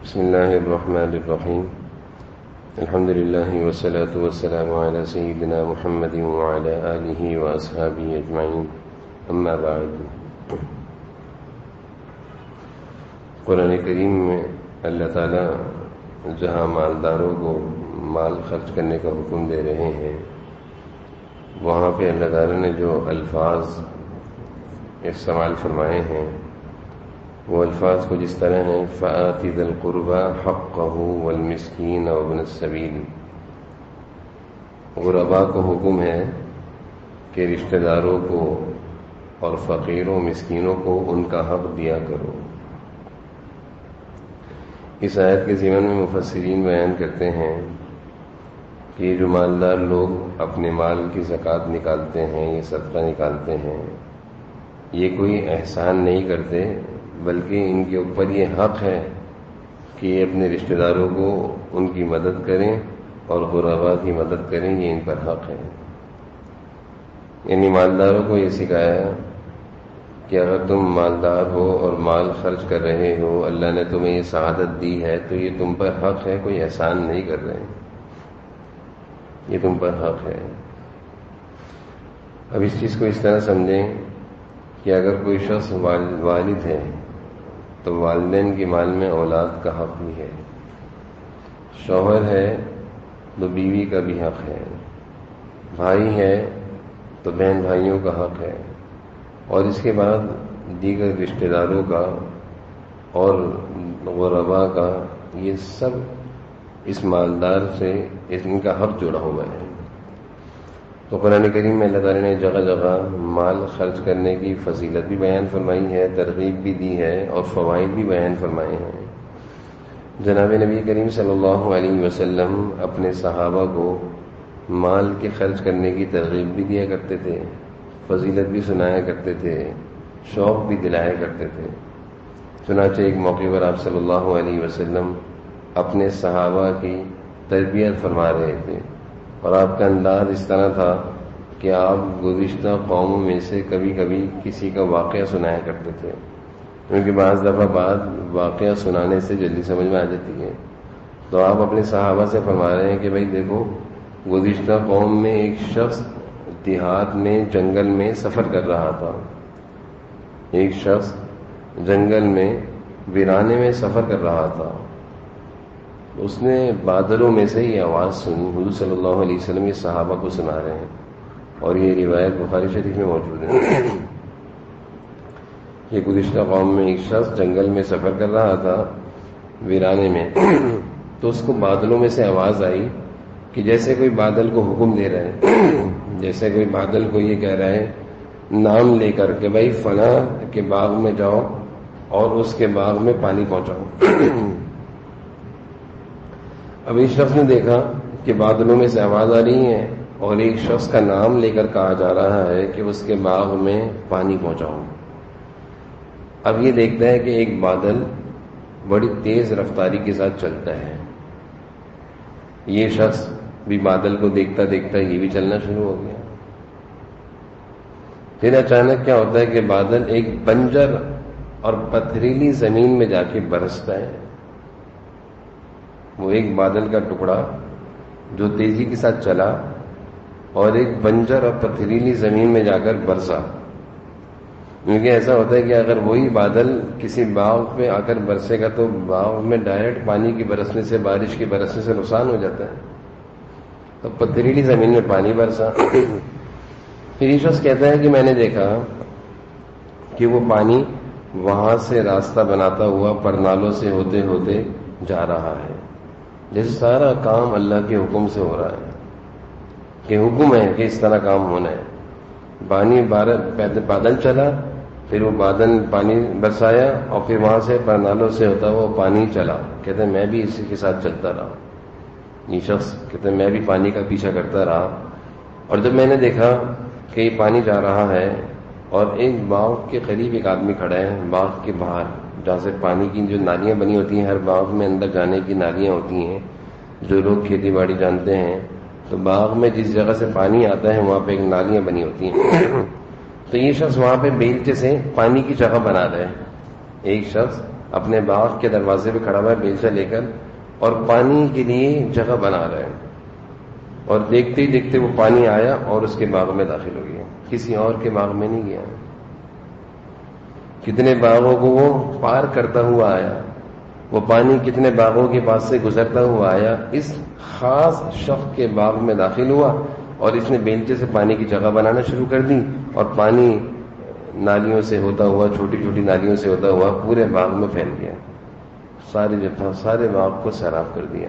بسم الله الرحمن الرحيم. الحمد لله والصلاة والسلام على سيدنا محمد وعلى آله وأصحابه أجمعين. أما بعد. قرآن کریم میں اللہ تعالیٰ جہاں مالداروں کو مال خرچ کرنے کا حکم دے رہے ہیں، وہاں پہ اللہ تعالیٰ نے جو الفاظ استعمال فرمائے ہیں وہ الفاظ کچھ اس طرح ہیں: فآت ذی القربى حقہ والمسکین وابن السبیل۔ غرباء کو حکم ہے کہ رشتہ داروں کو اور فقیروں مسکینوں کو ان کا حق دیا کرو۔ اس آیت کے ضمن میں مفسرین بیان کرتے ہیں کہ یہ جو مالدار لوگ اپنے مال کی زکوٰۃ نکالتے ہیں، یہ صدقہ نکالتے ہیں، یہ کوئی احسان نہیں کرتے، بلکہ ان کے اوپر یہ حق ہے کہ یہ اپنے رشتہ داروں کو ان کی مدد کریں اور غرباء کی مدد کریں، یہ ان پر حق ہے۔ یعنی مالداروں کو یہ سکھایا کہ اگر تم مالدار ہو اور مال خرچ کر رہے ہو، اللہ نے تمہیں یہ سعادت دی ہے تو یہ تم پر حق ہے، کوئی احسان نہیں کر رہے، یہ تم پر حق ہے۔ اب اس چیز کو اس طرح سمجھیں کہ اگر کوئی شخص والد ہے تو والدین کے مال میں اولاد کا حق بھی ہے، شوہر ہے تو بیوی کا بھی حق ہے، بھائی ہے تو بہن بھائیوں کا حق ہے، اور اس کے بعد دیگر رشتہ داروں کا اور غرباء کا، یہ سب اس مالدار سے ان کا حق جڑا ہوا ہے۔ تو قرآن کریم میں اللہ تعالیٰ نے جگہ جگہ مال خرچ کرنے کی فضیلت بھی بیان فرمائی ہے، ترغیب بھی دی ہے اور فوائد بھی بیان فرمائے ہیں۔ جناب نبی کریم صلی اللہ علیہ وسلم اپنے صحابہ کو مال کے خرچ کرنے کی ترغیب بھی دیا کرتے تھے، فضیلت بھی سنایا کرتے تھے، شوق بھی دلایا کرتے تھے۔ چنانچہ ایک موقع پر آپ صلی اللہ علیہ وسلم اپنے صحابہ کی تربیت فرما رہے تھے، اور آپ کا انداز اس طرح تھا کہ آپ گزشتہ قوموں میں سے کبھی کبھی کسی کا واقعہ سنایا کرتے تھے، کیونکہ بعض دفعہ بعد واقعہ سنانے سے جلدی سمجھ میں آ جاتی ہے۔ تو آپ اپنے صحابہ سے فرما رہے ہیں کہ بھائی دیکھو، گزشتہ قوم میں ایک شخص دیہات میں جنگل میں سفر کر رہا تھا، ایک شخص جنگل میں ویرانے میں سفر کر رہا تھا، اس نے بادلوں میں سے یہ آواز سنی۔ حضور صلی اللہ علیہ وسلم یہ صحابہ کو سنا رہے ہیں، اور یہ روایت بخاری شریف میں موجود ہے کہ گزشتہ قوم میں ایک شخص جنگل میں سفر کر رہا تھا ویرانے میں، تو اس کو بادلوں میں سے آواز آئی کہ جیسے کوئی بادل کو حکم دے رہے ہیں، جیسے کوئی بادل کو یہ کہہ رہے ہیں نام لے کر کہ بھائی فلاں کے باغ میں جاؤ اور اس کے باغ میں پانی پہنچاؤ۔ اب ایک شخص نے دیکھا کہ بادلوں میں سے آواز آ رہی ہے اور ایک شخص کا نام لے کر کہا جا رہا ہے کہ اس کے باغ میں پانی پہنچاؤ۔ اب یہ دیکھتا ہے کہ ایک بادل بڑی تیز رفتاری کے ساتھ چلتا ہے، یہ شخص بھی بادل کو دیکھتا دیکھتا یہ بھی چلنا شروع ہو گیا۔ پھر اچانک کیا ہوتا ہے کہ بادل ایک بنجر اور پتھریلی زمین میں جا کے برستا ہے۔ وہ ایک بادل کا ٹکڑا جو تیزی کے ساتھ چلا اور ایک بنجر اور پتھریلی زمین میں جا کر برسا۔ کیونکہ ایسا ہوتا ہے کہ اگر وہی بادل کسی باغ پہ آ کر برسے گا تو باغ میں ڈائریکٹ پانی کی برسنے سے، بارش کی برسنے سے نقصان ہو جاتا ہے، تو پتھریلی زمین میں پانی برسا۔ پھر یہ شخص کہتا ہے کہ میں نے دیکھا کہ وہ پانی وہاں سے راستہ بناتا ہوا پرنالوں سے ہوتے ہوتے جا رہا ہے، جیسے سارا کام اللہ کے حکم سے ہو رہا ہے، کہ حکم ہے کہ اس طرح کام ہونا ہے۔ پانی بادل چلا، پھر وہ بادل پانی برسایا، اور پھر وہاں سے پرنالوں سے ہوتا وہ پانی چلا۔ کہتے ہیں میں بھی اسی کے ساتھ چلتا رہا، یہ شخص کہتے ہیں میں بھی پانی کا پیچھا کرتا رہا، اور جب میں نے دیکھا کہ یہ پانی جا رہا ہے اور ایک باغ کے قریب ایک آدمی کھڑا ہے، باغ کے باہر جہاں سے پانی کی جو نالیاں بنی ہوتی ہیں، ہر باغ میں اندر جانے کی نالیاں ہوتی ہیں، جو لوگ کھیتی باڑی جانتے ہیں تو باغ میں جس جگہ سے پانی آتا ہے وہاں پہ ایک نالیاں بنی ہوتی ہیں، تو یہ شخص وہاں پہ بیلچے سے پانی کی جگہ بنا رہا ہے، ایک شخص اپنے باغ کے دروازے پہ کھڑا ہوا ہے بیلچا لے کر اور پانی کے لیے جگہ بنا رہے ہیں، اور دیکھتے ہی دیکھتے وہ پانی آیا اور اس کے باغ میں داخل ہو گیا، کسی اور کے باغ میں نہیں گیا۔ کتنے باغوں کو وہ پار کرتا ہوا آیا، وہ پانی کتنے باغوں کے پاس سے گزرتا ہوا آیا، اس خاص شخص کے باغ میں داخل ہوا اور اس نے بیلچے سے پانی کی جگہ بنانا شروع کر دی، اور پانی نالیوں سے ہوتا ہوا، چھوٹی چھوٹی نالیوں سے ہوتا ہوا پورے باغ میں پھیل گیا، سارے باغ کو سیراب کر دیا۔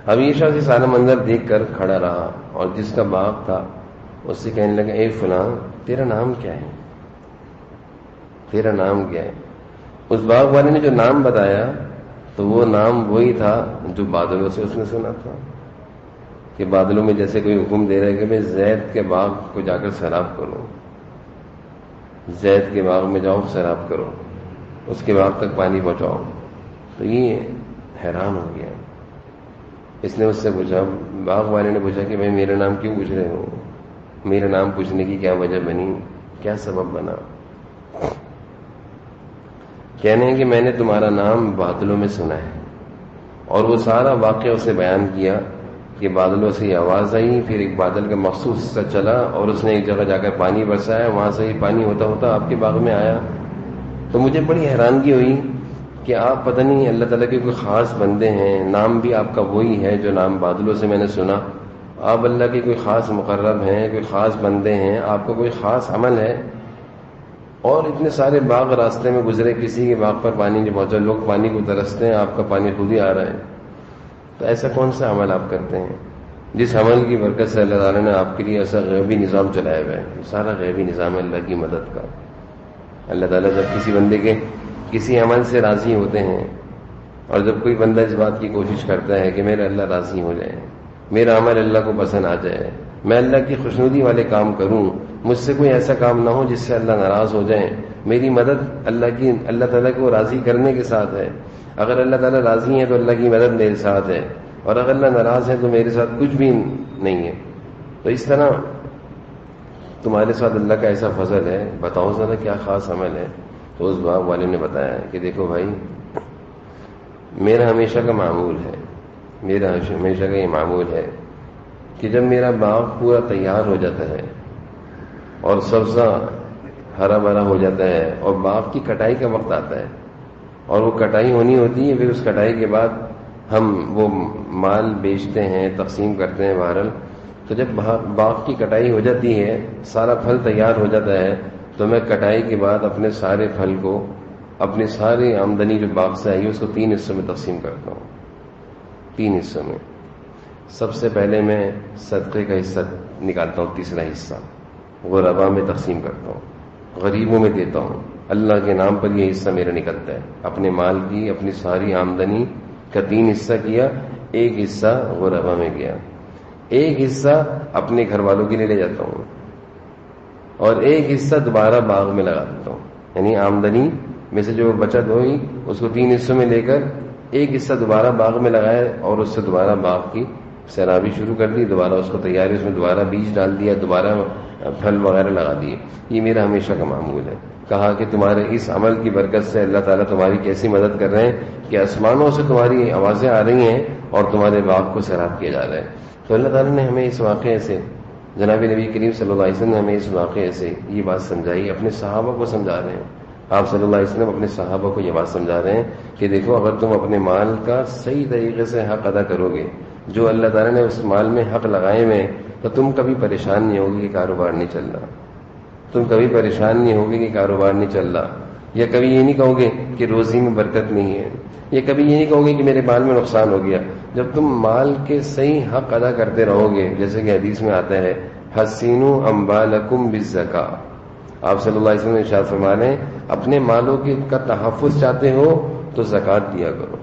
ہمیشہ سے سارا منظر دیکھ کر کھڑا رہا، اور جس کا باغ تھا اس سے کہنے لگا، اے فلاں، تیرا نام کیا ہے؟ تیرا نام کیا ہے؟ اس باغ والے نے جو نام بتایا تو وہ نام وہی تھا جو بادلوں سے اس نے سنا تھا، کہ بادلوں میں جیسے کوئی حکم دے رہا ہے کہ میں زید کے باغ کو جا کر سیراب کروں، زید کے باغ میں جاؤ سیراب کرو، اس کے باغ تک پانی پہنچاؤ۔ تو یہ حیران ہو گیا، اس نے اس سے پوچھا، باغ والے نے پوچھا کہ بھائی میرا نام کیوں پوچھ رہے ہو؟ میرا نام پوچھنے کی کیا وجہ بنی، کیا سبب بنا؟ کہنے ہیں کہ میں نے تمہارا نام بادلوں میں سنا ہے، اور وہ سارا واقعہ اسے بیان کیا کہ بادلوں سے یہ آواز آئی، پھر ایک بادل کا مخصوص حصہ چلا اور اس نے ایک جگہ جا کر پانی برسایا، وہاں سے ہی پانی ہوتا ہوتا آپ کے باغ میں آیا۔ تو مجھے بڑی حیرانگی ہوئی کہ آپ پتہ نہیں اللہ تعالیٰ کے کوئی خاص بندے ہیں، نام بھی آپ کا وہی ہے جو نام بادلوں سے میں نے سنا، آپ اللہ کے کوئی خاص مقرب ہیں، کوئی خاص بندے ہیں، آپ کا کوئی خاص عمل ہے، اور اتنے سارے باغ راستے میں گزرے، کسی کے باغ پر پانی نہیں پہنچا، لوگ پانی کو ترستے ہیں، آپ کا پانی خود ہی آ رہا ہے۔ تو ایسا کون سا عمل آپ کرتے ہیں جس عمل کی برکت سے اللہ تعالیٰ نے آپ کے لیے ایسا غیبی نظام چلایا ہوا ہے؟ سارا غیبی نظام ہے اللہ کی مدد کا۔ اللہ تعالیٰ جب کسی بندے کے کسی عمل سے راضی ہوتے ہیں، اور جب کوئی بندہ اس بات کی کوشش کرتا ہے کہ میرا اللہ راضی ہو جائے، میرا عمل اللہ کو پسند آ جائے، میں اللہ کی خوشنودی والے کام کروں، مجھ سے کوئی ایسا کام نہ ہو جس سے اللہ ناراض ہو جائے، میری مدد اللہ تعالیٰ کو راضی کرنے کے ساتھ ہے، اگر اللہ تعالیٰ راضی ہے تو اللہ کی مدد میرے ساتھ ہے، اور اگر اللہ ناراض ہے تو میرے ساتھ کچھ بھی نہیں ہے۔ تو اس طرح تمہارے ساتھ اللہ کا ایسا فضل ہے، بتاؤ ذرا کیا خاص عمل ہے؟ تو اس باغ والے نے بتایا کہ دیکھو بھائی، میرا ہمیشہ کا معمول ہے، میرا ہمیشہ کا یہ معمول ہے کہ جب میرا باغ پورا تیار ہو جاتا ہے اور سبزہ ہرا بھرا ہو جاتا ہے اور باغ کی کٹائی کا وقت آتا ہے اور وہ کٹائی ہونی ہوتی ہے، پھر اس کٹائی کے بعد ہم وہ مال بیچتے ہیں، تقسیم کرتے ہیں بہرحال، تو جب باغ کی کٹائی ہو جاتی ہے، سارا پھل تیار ہو جاتا ہے، تو میں کٹائی کے بعد اپنے سارے پھل کو، اپنی ساری آمدنی جو باغ سے آئی اس کو 3 حصوں میں تقسیم کرتا ہوں۔ 3 حصوں میں سب سے پہلے میں صدقے کا حصہ نکالتا ہوں، تیسرا حصہ غربا میں تقسیم کرتا ہوں، غریبوں میں دیتا ہوں، اللہ کے نام پر یہ حصہ میرا نکلتا ہے۔ اپنے مال کی، اپنی ساری آمدنی کا 3 حصہ کیا، 1 حصہ غربا میں گیا، 1 حصہ اپنے گھر والوں کے لیے لے جاتا ہوں، اور 1 حصہ دوبارہ باغ میں لگا دیتا ہوں۔ یعنی آمدنی میں سے جو بچت ہوئی اس کو 3 حصوں میں لے کر 1 حصہ دوبارہ باغ میں لگایا، اور اس سے دوبارہ باغ کی سیرابی شروع کر دی، دوبارہ اس کو تیاری، اس میں دوبارہ بیج ڈال دیا، دوبارہ پھل وغیرہ لگا دیے۔ یہ میرا ہمیشہ کا معمول ہے۔ کہا کہ تمہارے اس عمل کی برکت سے اللہ تعالیٰ تمہاری کیسی مدد کر رہے ہیں کہ آسمانوں سے تمہاری آوازیں آ رہی ہیں اور تمہارے باغ کو سیراب کیا جا رہا ہے۔ تو اللہ تعالیٰ نے ہمیں اس واقعے سے، جناب نبی کریم صلی اللہ علیہ وسلم نے ہمیں اس واقعے سے یہ بات سمجھائی، اپنے صحابہ کو سمجھا رہے ہیں۔ آپ صلی اللہ علیہ وسلم اپنے صحابہ کو یہ بات سمجھا رہے ہیں کہ دیکھو، اگر تم اپنے مال کا صحیح طریقے سے حق ادا کرو گے، جو اللہ تعالیٰ نے اس مال میں حق لگائے ہوئے، تو تم کبھی پریشان نہیں ہوگی کہ کاروبار نہیں چل رہا، تم کبھی پریشان نہیں ہوگی کہ کاروبار نہیں چل رہا، یا کبھی یہ نہیں کہو گے کہ روزی میں برکت نہیں ہے، یا کبھی یہ نہیں کہو گے کہ میرے مال میں نقصان ہو گیا۔ جب تم مال کے صحیح حق ادا کرتے رہو گے، جیسے کہ حدیث میں آتا ہے، حسینوا اموالکم بالزکاۃ، آپ صلی اللہ علیہ وسلم نے ارشاد فرما رہے ہیں، اپنے مالوں کا تحفظ چاہتے ہو تو زکوٰۃ دیا کرو،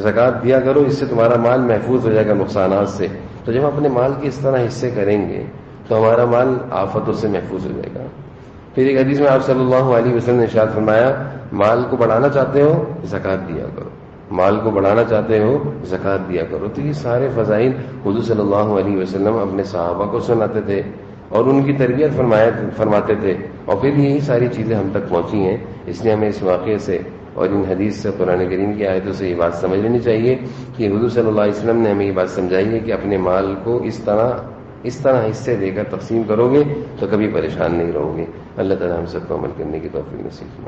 زکوٰۃ دیا کرو، اس سے تمہارا مال محفوظ ہو جائے گا نقصانات سے۔ تو جب ہم اپنے مال کے اس طرح حصے کریں گے تو ہمارا مال آفتوں سے محفوظ ہو جائے گا۔ پھر ایک حدیث میں آپ صلی اللہ علیہ وسلم نے ارشاد فرمایا، مال کو بڑھانا چاہتے ہو زکوٰۃ دیا کرو، مال کو بڑھانا چاہتے ہو زکوٰۃ دیا کرو۔ تو یہ سارے فضائل حضور صلی اللہ علیہ وسلم اپنے صحابہ کو سناتے تھے، اور ان کی تربیت فرماتے تھے، اور پھر یہی ساری چیزیں ہم تک پہنچی ہیں۔ اس لیے ہمیں اس واقعے سے اور ان حدیث سے، قرآن کریم کی آیتوں سے یہ بات سمجھ لینی چاہیے کہ حضور صلی اللہ علیہ وسلم نے ہمیں یہ بات سمجھائی ہے کہ اپنے مال کو اس طرح حصے دے کر تقسیم کرو گے تو کبھی پریشان نہیں رہو گے۔ اللہ تعالیٰ ہم سب کو عمل کرنے کی توفیق نصیب فرمائے۔